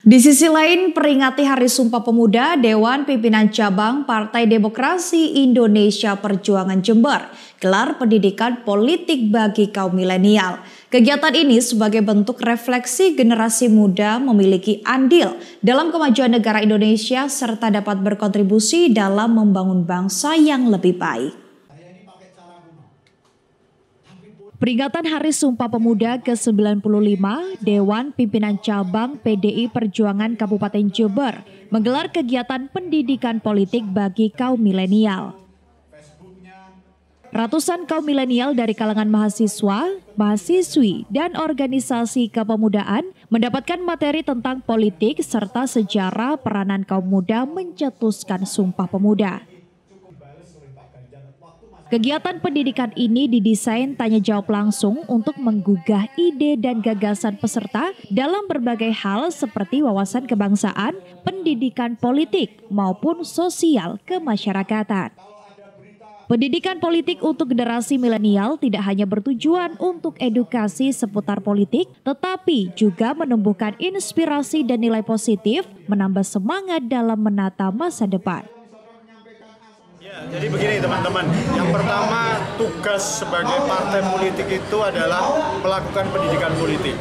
Di sisi lain, peringati Hari Sumpah Pemuda, Dewan Pimpinan Cabang Partai Demokrasi Indonesia Perjuangan Jember gelar pendidikan politik bagi kaum milenial. Kegiatan ini sebagai bentuk refleksi generasi muda memiliki andil dalam kemajuan negara Indonesia serta dapat berkontribusi dalam membangun bangsa yang lebih baik. Peringatan Hari Sumpah Pemuda ke-95, Dewan Pimpinan Cabang PDI Perjuangan Kabupaten Jember menggelar kegiatan pendidikan politik bagi kaum milenial. Ratusan kaum milenial dari kalangan mahasiswa, mahasiswi, dan organisasi kepemudaan mendapatkan materi tentang politik serta sejarah peranan kaum muda mencetuskan Sumpah Pemuda. Kegiatan pendidikan ini didesain tanya jawab langsung untuk menggugah ide dan gagasan peserta dalam berbagai hal seperti wawasan kebangsaan, pendidikan politik, maupun sosial kemasyarakatan. Pendidikan politik untuk generasi milenial tidak hanya bertujuan untuk edukasi seputar politik, tetapi juga menumbuhkan inspirasi dan nilai positif, menambah semangat dalam menata masa depan. Jadi begini teman-teman, yang pertama tugas sebagai partai politik itu adalah melakukan pendidikan politik.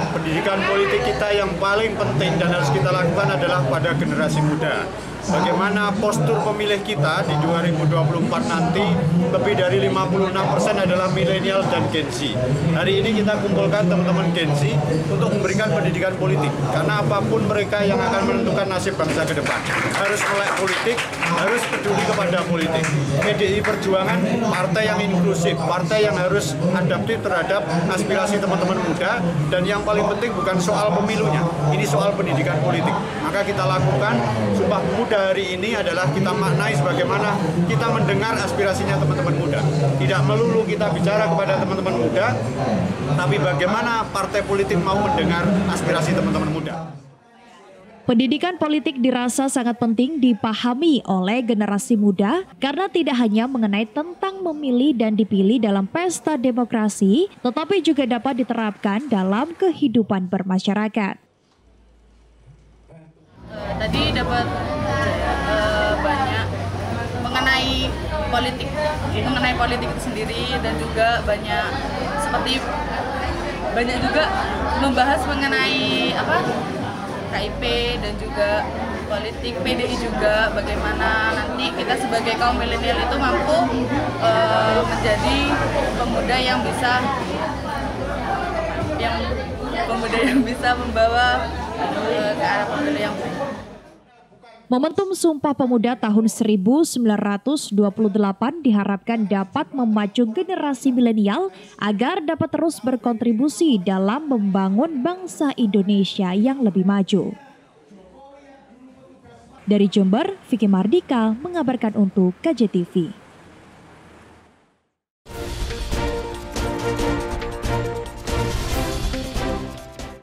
Pendidikan politik kita yang paling penting dan harus kita lakukan adalah pada generasi muda. Bagaimana postur pemilih kita di 2024 nanti lebih dari 56% adalah milenial dan Gen Z. Hari ini kita kumpulkan teman-teman Gen Z untuk memberikan pendidikan politik. Karena apapun mereka yang akan menentukan nasib bangsa ke depan. Harus melek politik, harus peduli kepada politik. PDI Perjuangan partai yang inklusif, partai yang harus adaptif terhadap aspirasi teman-teman muda. Dan yang paling penting bukan soal pemilunya, ini soal pendidikan politik. Maka kita lakukan Sumpah Pemuda hari ini adalah kita maknai sebagaimana kita mendengar aspirasinya teman-teman muda. Tidak melulu kita bicara kepada teman-teman muda, tapi bagaimana partai politik mau mendengar aspirasi teman-teman muda. Pendidikan politik dirasa sangat penting dipahami oleh generasi muda karena tidak hanya mengenai tentang memilih dan dipilih dalam pesta demokrasi, tetapi juga dapat diterapkan dalam kehidupan bermasyarakat. Tadi dapat banyak mengenai politik itu sendiri dan juga banyak juga membahas mengenai KIP dan juga politik PDI juga, bagaimana nanti kita sebagai kaum milenial itu mampu menjadi pemuda yang bisa membawa ke arah pemilu yang baik. Momentum Sumpah Pemuda tahun 1928 diharapkan dapat memacu generasi milenial agar dapat terus berkontribusi dalam membangun bangsa Indonesia yang lebih maju. Dari Jember, Vicky Mardika mengabarkan untuk KJTV.